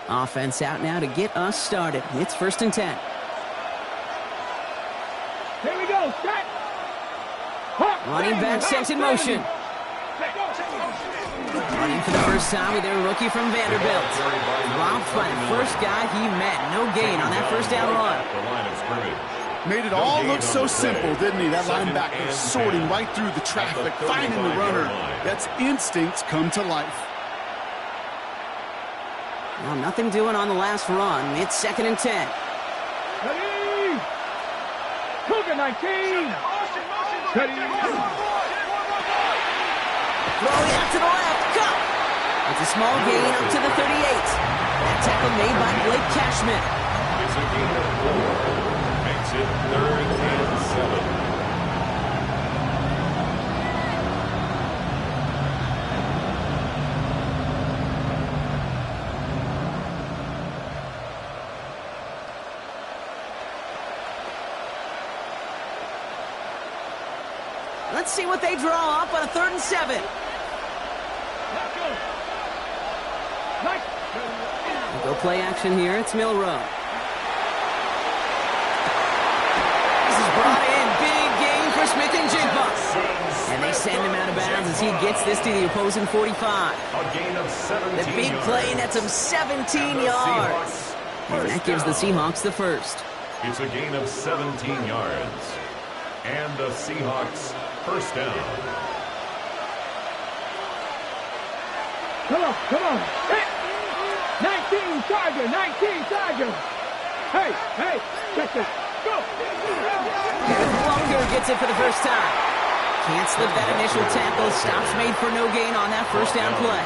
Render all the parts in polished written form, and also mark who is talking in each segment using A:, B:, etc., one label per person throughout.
A: Offense out now to get us started. It's 1st and 10.
B: Here we go. Set.
A: Running back sent in motion. Running for the first time with their rookie from Vanderbilt. Dropped by the first guy he met. No gain on that first down run.
C: Made it all look so simple, didn't he? That linebacker sorting right through the traffic, finding the runner. That's instincts come to life.
A: Well, nothing doing on the last run. It's 2nd and 10.
B: Ready. Cougar 19. Ready.
A: Throwing out to the left. Cut. It's a small gain up to the 38. That tackle made by Blake Cashman.
D: It's a gain of 4. Makes it 3rd and 7.
A: Let's see what they draw up on a 3rd and 7. We'll go play action here. It's Milroe. This is brought in. Big gain for Smith and Jigba. And they send him out of bounds as he gets this to the opposing 45.
D: A gain of 17
A: The big play nets him 17 yards. And that gives the Seahawks the first.
D: It's a gain of 17 yards. And the Seahawks first down.
B: Come on, come on. Hey. 19 Charger, 19 Charger. Hey, hey, check it. Go.
A: Longer gets it for the first time. Can't slip that initial tackle. Stops made for no gain on that first down play.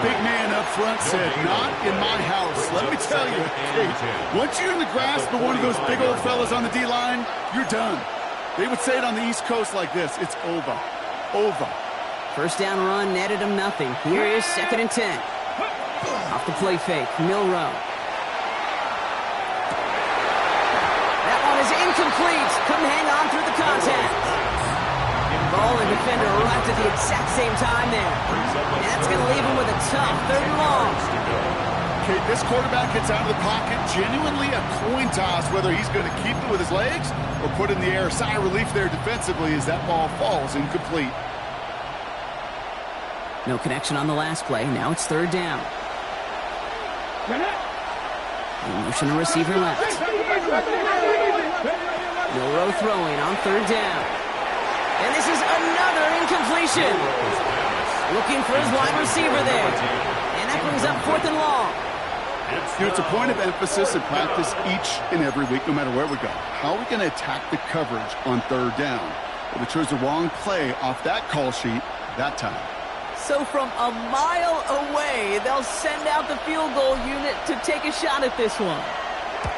C: Big man up front said, not in my house. Let me tell you, hey, once you're in the grasp of one of those big old fellas on the D-line, you're done. They would say it on the East Coast like this. It's over. Over.
A: First down run netted him nothing. Here is 2nd and 10. Off the play fake, Milroe. That one is incomplete. Couldn't hang on through the contact. Ball and defender arrived at the exact same time there. And that's going to leave him with a tough 3rd and long.
C: Okay, this quarterback gets out of the pocket. Genuinely a coin toss whether he's going to keep it with his legs or put it in the air. Sigh of relief there defensively as that ball falls incomplete.
A: No connection on the last play. Now it's 3rd down. Motion to receiver left. Milroe throwing on 3rd down. And this is another incompletion. Looking for his wide receiver there. And that brings up 4th and long.
C: You know, it's a point of emphasis in practice each and every week, no matter where we go. How are we going to attack the coverage on 3rd down? Well, we chose the wrong play off that call sheet that time.
A: So from a mile away, they'll send out the field goal unit to take a shot at this one.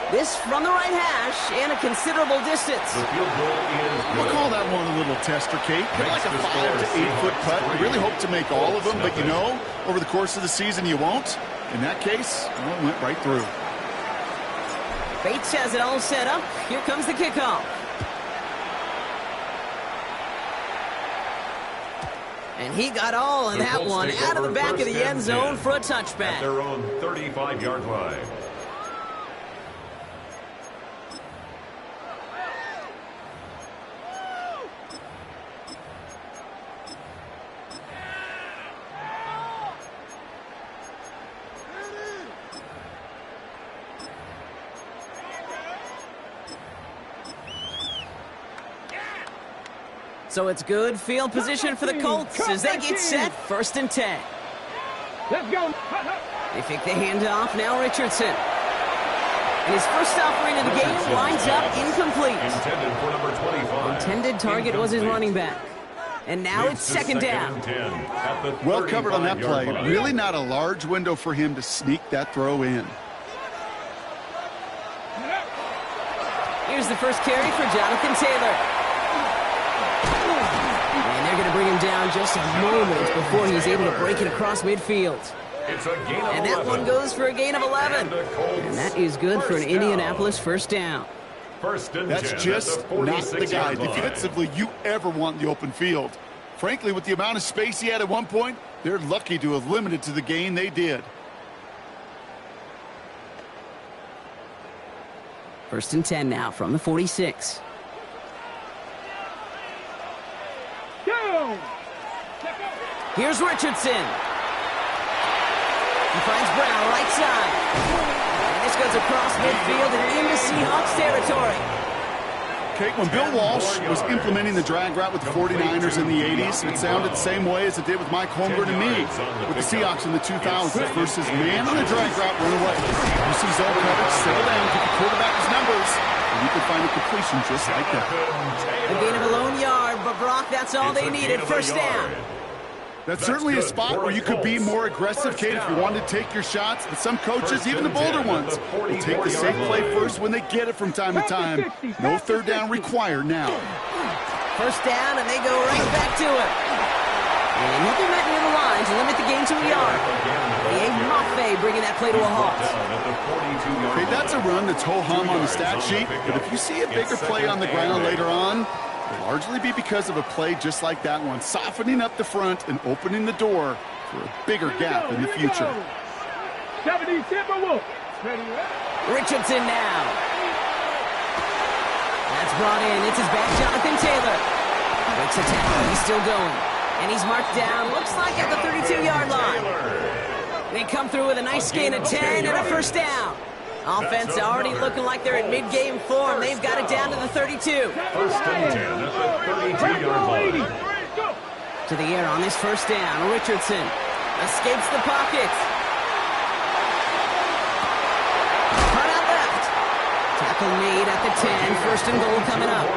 A: This from the right hash and a considerable distance.
D: The field goal is good.
C: We'll call that one a little tester, Kate. Kind of like a 5 to 8 foot putt. You really hope to make all of them, but you know, over the course of the season, you won't. In that case, well, it went right through.
A: Bates has it all set up. Here comes the kickoff. And he got all of that one out of the back of the end zone for a touchback.
D: At their own 35-yard line.
A: So it's good field position for the Colts as they get set 1st and 10.
B: Let's go.
A: They fake the handoff. Now Richardson. And his first offering of the game winds up incomplete.
D: Intended for number 25.
A: Intended target was his running back. And now it's 2nd down.
C: Well covered on that play. Really not a large window for him to sneak that throw in.
A: Here's the first carry for Jonathan Taylor. And they're going to bring him down just moments before he's able to break it across midfield.
D: It's a gain of
A: And that
D: 11.
A: one goes for a gain of 11. And that is good for an Indianapolis first down.
D: First and
C: That's
D: 10
C: just
D: at the
C: not the guy
D: 46-yard line.
C: defensively you ever want in the open field. Frankly, with the amount of space he had at one point, they're lucky to have limited to the gain they did.
A: First and 10 now from the 46.
B: Go!
A: Here's Richardson. He finds Brown right side. And this goes across midfield and into Seahawks territory.
C: Kate, when Bill Walsh was implementing the drag route with the 49ers in the 80s, it sounded the same way as it did with Mike Holmgren and me with the Seahawks in the 2000s versus man on the drag route, run away. You see zone coverage, settle down, get the quarterback his numbers, and you can find a completion just like that.
A: A gain of a lone yard, but Brock, that's all they needed. First down.
C: That's certainly a spot where you could be more aggressive, Kate, if you wanted to take your shots. But some coaches, even the bolder ones, will take the safe play first when they get it from time to time. No third down required now.
A: First down, and they go right back to it. And he'll be met near the line to limit the gain to a yard. Dave Maffei bringing that play to a halt.
C: Okay, that's a run that's ho-hum on the stat sheet. But if you see a bigger play on the ground later on, it'll largely be because of a play just like that one, softening up the front and opening the door for a bigger gap in the future.
B: 70 Timberwolves.
A: Richardson now. That's brought in. It's his back, Jonathan Taylor. Breaks a tackle. He's still going. And he's marked down, looks like at the 32-yard line. They come through with a nice gain of 10 and a first down. Offense already looking like they're in mid-game form. They've got it down to the 32.
D: First and 10 at the 32-yard line.
A: To the air on this first down. Richardson escapes the pocket. Cut out left. Tackle made at the 10. First and goal coming up.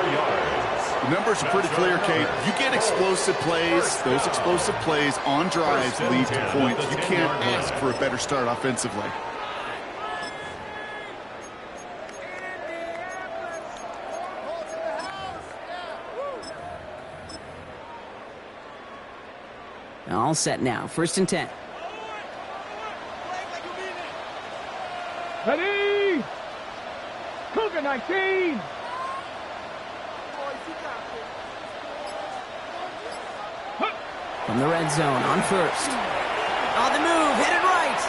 C: The numbers are pretty clear, Kate. You get explosive plays. Those explosive plays on drives lead to points. You can't ask for a better start offensively.
A: All set now. First and 10.
B: Ready? Cougar 19.
A: From the red zone on first. On the move, headed right.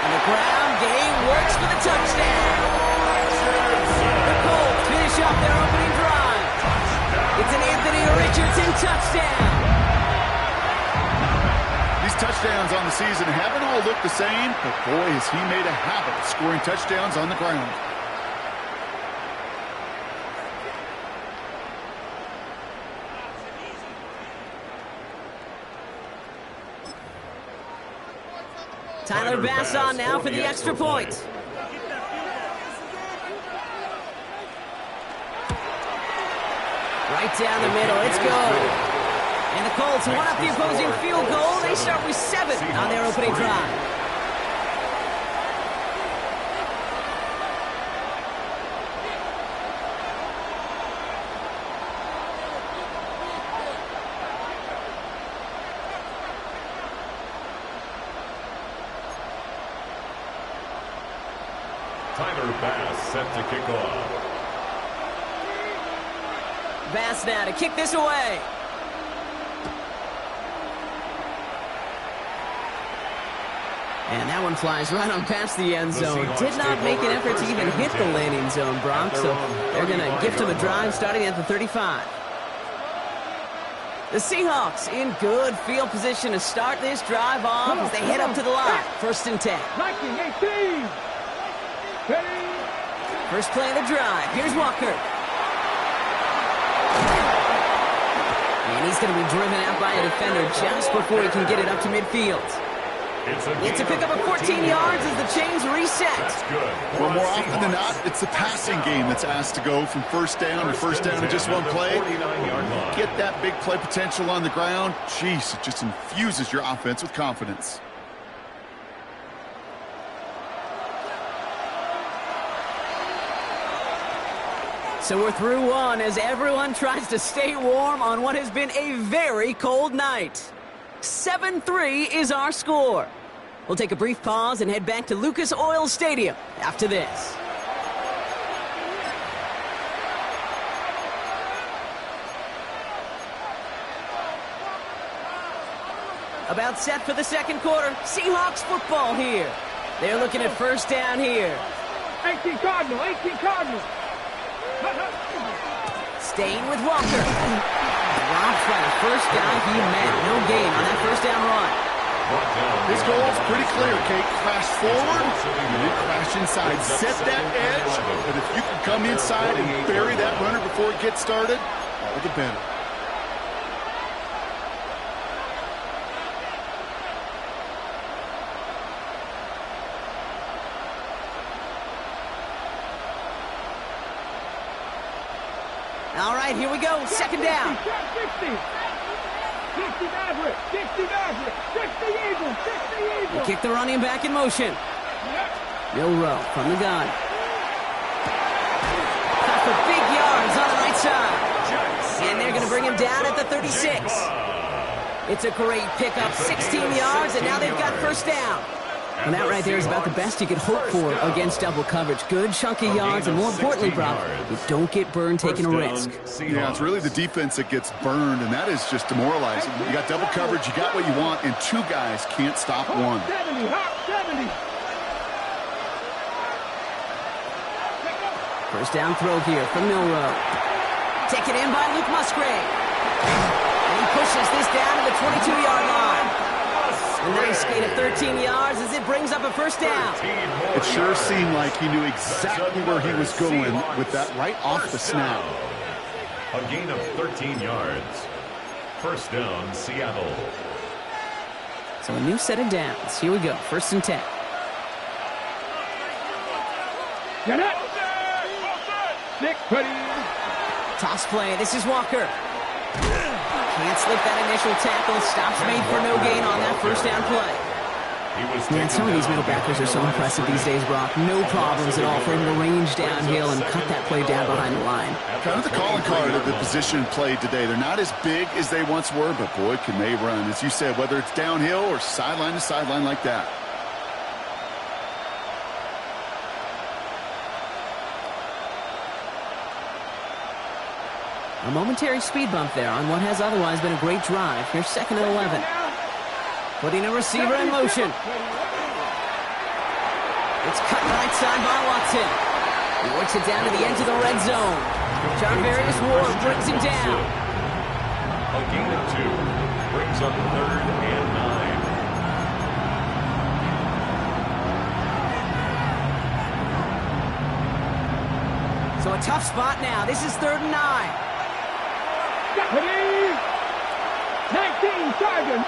A: And the ground game works for the touchdown. The Colts finish off their opening drive. It's an Anthony Richardson touchdown.
C: These touchdowns on the season haven't all looked the same, but boy, has he made a habit of scoring touchdowns on the ground.
A: Tyler Bass on now for the extra point. Right down the middle, it's good. And the Colts won up the opposing field goal. They start with 7 on their opening drive.
D: Tyler Bass set to kick off.
A: Bass now to kick this away. And that one flies right on past the end zone. Did not make an effort to even hit the landing zone, Brock, so they're going to gift him a drive starting at the 35. The Seahawks in good field position to start this drive off as they head up to the line. First and 10.
B: 19-18.
A: First play of the drive. Here's Walker. And he's going to be driven out by a defender just before he can get it up to midfield. It's a pickup of 14 yards as the chains reset.
C: Well, more often than not, it's the passing game that's asked to go from first down in just one play. Get that big play potential on the ground. Jeez, it just infuses your offense with confidence.
A: So we're through one as everyone tries to stay warm on what has been a very cold night. 7-3 is our score. We'll take a brief pause and head back to Lucas Oil Stadium after this. About set for the second quarter. Seahawks football here. They're looking at first down here.
B: 18 Cardinal, 18 Cardinal.
A: Staying with Walker. Drops by the first guy he met. No gain on that first down run.
C: This goal is pretty clear, Kate. Crash forward, and then crash inside. Set that edge, but if you can come inside and bury that runner before it gets started, all the better.
A: All right, here we go. Second down.
B: 60 Maverick, 60 Maverick, 60 Eagles, 60 Eagles.
A: They kick the running back in motion. Milroe from the gun. Cut for big yards on the right side. And they're going to bring him down at the 36. It's a great pickup, 16 yards, and now they've got first down. And that right there is about the best you could hope for against double coverage. Good chunky yards, and more importantly, Brock, you don't get burned taking a risk.
C: Yeah, it's really the defense that gets burned, and that is just demoralizing. You got double coverage, you got what you want, and two guys can't stop one.
B: 70, hop 70.
A: First down throw here from Milroe. Taken in by Luke Musgrave. And he pushes this down to the 22-yard line. A nice gain of 13 yards as it brings up a first down.
C: It sure seemed like he knew exactly where he was going with that right off the snap.
D: A gain of 13 yards. First down, Seattle.
A: So a new set of downs. Here we go. First and 10.
B: Get it. Nick Putty.
A: Toss play. This is Walker. Can't slip that initial tackle. Stops made for no gain on that first down play. Man, some of these middle backers are so impressive these days, Brock. No problems at all for him to range downhill and cut that play down behind the line.
C: Kind of the calling card of the position played today. They're not as big as they once were, but boy, can they run. As you said, whether it's downhill or sideline to sideline like that.
A: A momentary speed bump there on what has otherwise been a great drive. Here's second and 11. Putting a receiver in motion. It's cut right side by Watson. He works it down to the edge of the red zone. Jarvarius Ward brings him down.
D: A gain of 2 brings up third and 9.
A: So a tough spot now. This is third and 9.
B: 19 Sergeant.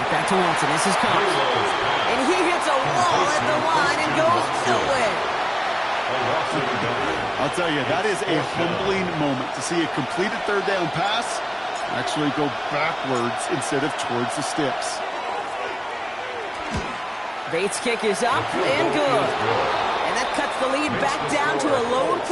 A: Back to Watson. This is Cox. And he hits a wall at the line and goes nowhere.
C: I'll tell you, that is a humbling moment to see a completed third down pass actually go backwards instead of towards the sticks.
A: Bates' kick is up and good. And that cuts the lead back down to a lone